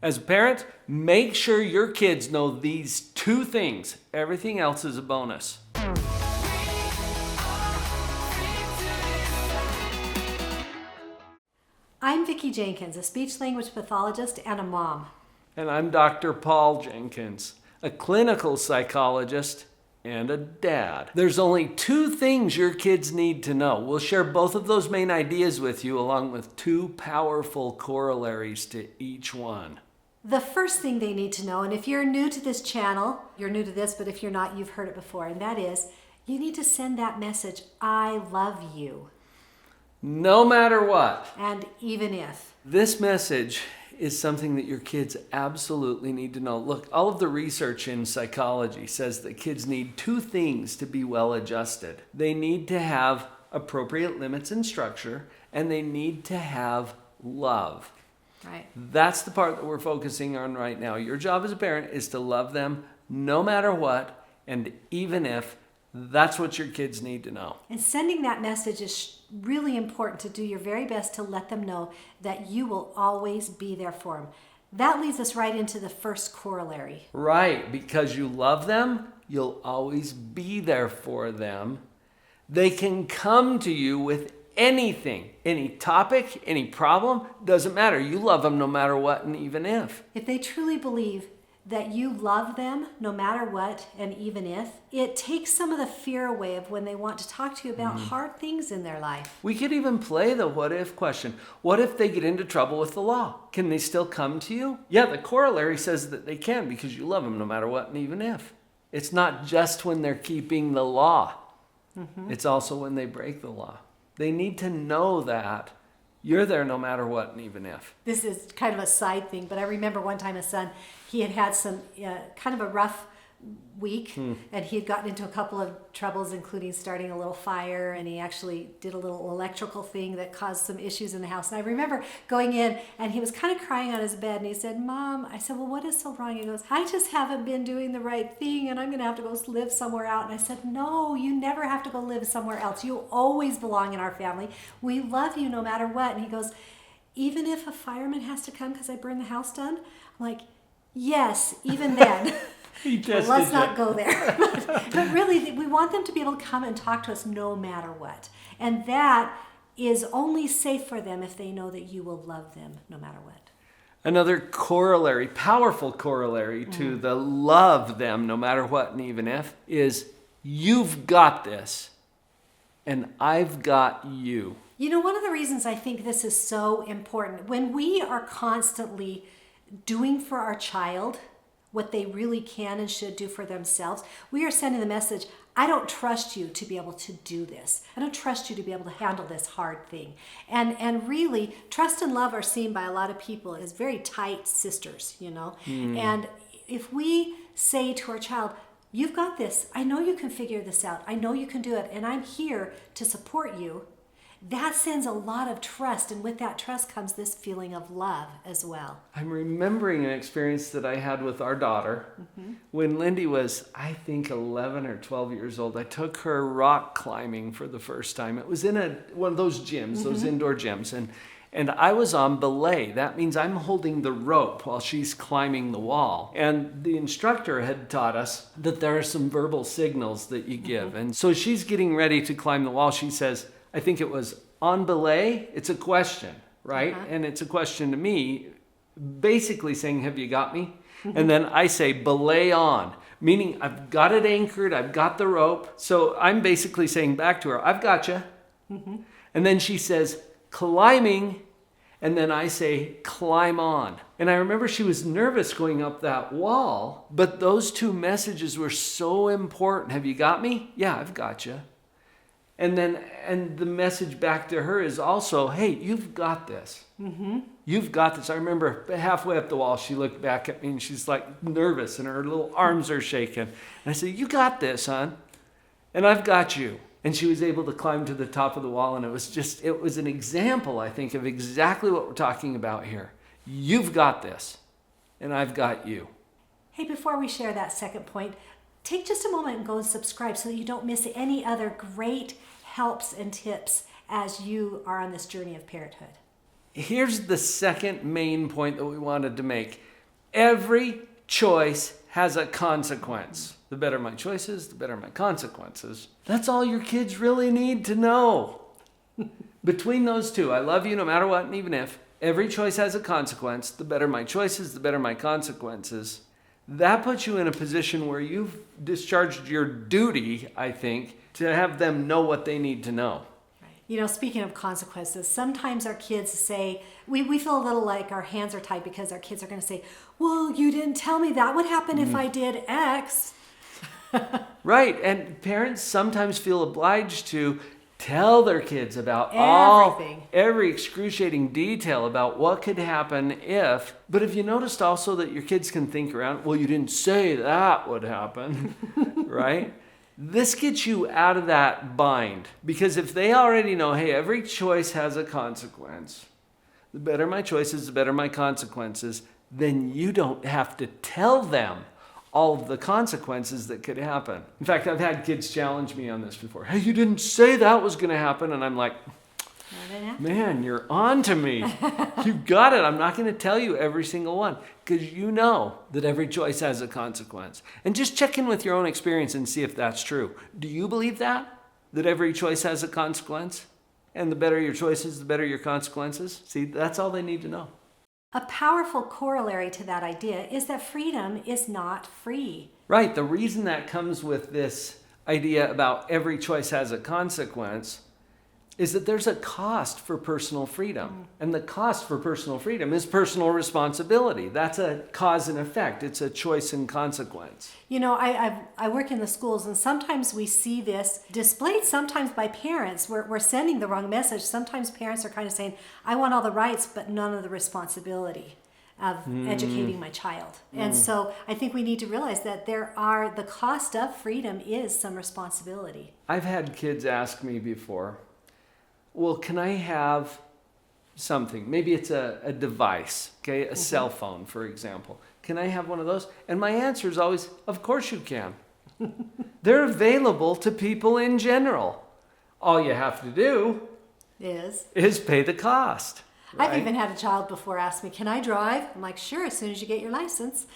As a parent, make sure your kids know these two things. Everything else is a bonus. I'm Vicki Jenkins, a speech-language pathologist and a mom. And I'm Dr. Paul Jenkins, a clinical psychologist and a dad. There's only two things your kids need to know. We'll share both of those main ideas with you, along with two powerful corollaries to each one. The first thing they need to know, and if you're new to this channel, you're new to this, but if you're not, you've heard it before, and that is, you need to send that message, I love you. No matter what. And even if. This message is something that your kids absolutely need to know. Look, all of the research in psychology says that kids need two things to be well adjusted. They need to have appropriate limits and structure, and they need to have love. Right. That's the part that we're focusing on right now. Your job as a parent is to love them no matter what, and even if. That's what your kids need to know. And sending that message is really important, to do your very best to let them know that you will always be there for them. That leads us right into the first corollary. Right, because you love them, you'll always be there for them. They can come to you with anything, any topic, any problem, doesn't matter. You love them no matter what and even if. If they truly believe that you love them no matter what and even if, it takes some of the fear away of when they want to talk to you about hard things in their life. We could even play the what if question. What if they get into trouble with the law? Can they still come to you? Yeah, the corollary says that they can, because you love them no matter what and even if. It's not just when they're keeping the law. It's also when they break the law. They need to know that you're there no matter what and even if. This is kind of a side thing, but I remember one time a son, he had some kind of a rough week, and he had gotten into a couple of troubles, including starting a little fire, and he actually did a little electrical thing that caused some issues in the house. And I remember going in, and he was kind of crying on his bed, and he said, Mom, I said, well, what is so wrong? He goes, I just haven't been doing the right thing, and I'm going to have to go live somewhere out. And I said, no, you never have to go live somewhere else. You always belong in our family. We love you no matter what. And he goes, even if a fireman has to come because I burned the house down? I'm like, yes, even then. Let's not go there. But really, we want them to be able to come and talk to us no matter what. And that is only safe for them if they know that you will love them no matter what. Another corollary, powerful corollary to the love them no matter what and even if, is you've got this and I've got you. You know, one of the reasons I think this is so important, when we are constantly doing for our child what they really can and should do for themselves, we are sending the message, I don't trust you to be able to do this. I don't trust you to be able to handle this hard thing. And really, trust and love are seen by a lot of people as very tight sisters, you know. And if we say to our child, you've got this, I know you can figure this out, I know you can do it, and I'm here to support you, that sends a lot of trust, and with that trust comes this feeling of love as well. I'm remembering an experience that I had with our daughter. When Lindy was, I think, 11 or 12 years old. I took her rock climbing for the first time. It was in one of those gyms, those indoor gyms, and I was on belay. That means I'm holding the rope while she's climbing the wall. And the instructor had taught us that there are some verbal signals that you give. And so she's getting ready to climb the wall. She says, I think it was, on belay, it's a question, right? And it's a question to me, basically saying, have you got me? And then I say, belay on, meaning I've got it anchored, I've got the rope. So I'm basically saying back to her, I've got you. And then she says, climbing, and then I say, climb on. And I remember she was nervous going up that wall, but those two messages were so important. Have you got me? Yeah, I've got you. And the message back to her is also, hey, you've got this. You've got this. I remember halfway up the wall, she looked back at me and she's like nervous and her little arms are shaking. And I said, you got this, hon. And I've got you. And she was able to climb to the top of the wall. And it was an example, I think, of exactly what we're talking about here. You've got this. And I've got you. Hey, before we share that second point, take just a moment and go and subscribe so that you don't miss any other great helps and tips as you are on this journey of parenthood. Here's the second main point that we wanted to make. Every choice has a consequence. The better my choices, the better my consequences. That's all your kids really need to know. Between those two, I love you no matter what and even if. Every choice has a consequence. The better my choices, the better my consequences. That puts you in a position where you've discharged your duty, I think, to have them know what they need to know. You know, speaking of consequences, sometimes our kids say, we feel a little like our hands are tied because our kids are going to say, well, you didn't tell me that. What happened if I did X? Right. And parents sometimes feel obliged to tell their kids about Everything. every excruciating detail about what could happen if. But have you noticed also that your kids can think around, well, you didn't say that would happen, right? This gets you out of that bind, because if they already know, hey, every choice has a consequence, the better my choices, the better my consequences, then you don't have to tell them all of the consequences that could happen. In fact, I've had kids challenge me on this before. Hey, you didn't say that was going to happen. And I'm like, man, you're on to me. You got it. I'm not going to tell you every single one, because you know that every choice has a consequence. And just check in with your own experience and see if that's true. Do you believe that? That every choice has a consequence? And the better your choices, the better your consequences? See, that's all they need to know. A powerful corollary to that idea is that freedom is not free. Right. The reason that comes with this idea about every choice has a consequence is that there's a cost for personal freedom. And the cost for personal freedom is personal responsibility. That's a cause and effect. It's a choice and consequence. You know, I work in the schools, and sometimes we see this displayed sometimes by parents. We're sending the wrong message. Sometimes parents are kind of saying, I want all the rights, but none of the responsibility of educating my child. And so I think we need to realize that the cost of freedom is some responsibility. I've had kids ask me before, well, can I have something? Maybe it's a device, okay? A cell phone, for example. Can I have one of those? And my answer is always, of course you can. They're available to people in general. All you have to do is pay the cost. Right? I've even had a child before ask me, can I drive? I'm like, sure, as soon as you get your license.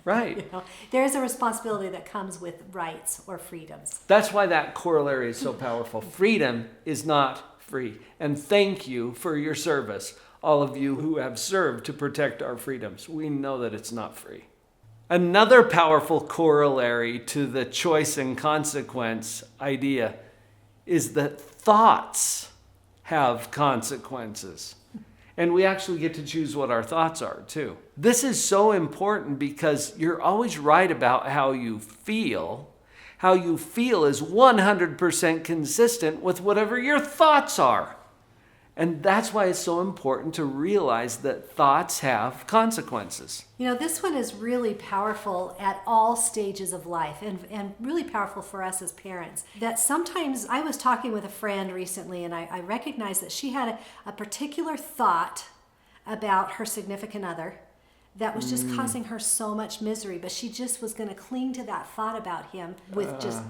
Right. You know, there is a responsibility that comes with rights or freedoms. That's why that corollary is so powerful. Freedom is not free. And thank you for your service, all of you who have served to protect our freedoms. We know that it's not free. Another powerful corollary to the choice and consequence idea is that thoughts have consequences. And we actually get to choose what our thoughts are, too. This is so important because you're always right about how you feel. How you feel is 100% consistent with whatever your thoughts are. And that's why it's so important to realize that thoughts have consequences. You know, this one is really powerful at all stages of life, and really powerful for us as parents. That sometimes, I was talking with a friend recently, and I recognized that she had a particular thought about her significant other that was just causing her so much misery, but she just was going to cling to that thought about him with just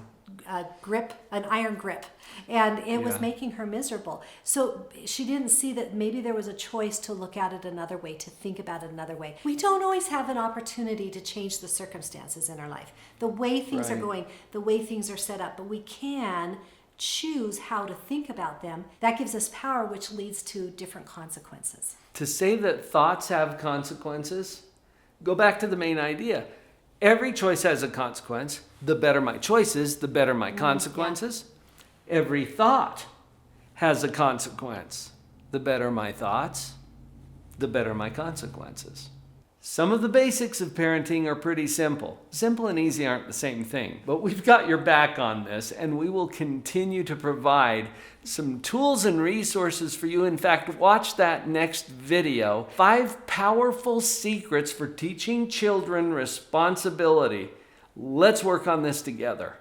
an iron grip, and it was making her miserable. So she didn't see that maybe there was a choice to look at it another way, to think about it another way. We don't always have an opportunity to change the circumstances in our life, the way things are going, the way things are set up, but we can choose how to think about them. That gives us power, which leads to different consequences. To say that thoughts have consequences, go back to the main idea. Every choice has a consequence. The better my choices, the better my consequences. Yeah. Every thought has a consequence. The better my thoughts, the better my consequences. Some of the basics of parenting are pretty simple. Simple and easy aren't the same thing, but we've got your back on this, and we will continue to provide some tools and resources for you. In fact, watch that next video, 5 powerful secrets for teaching children responsibility. Let's work on this together.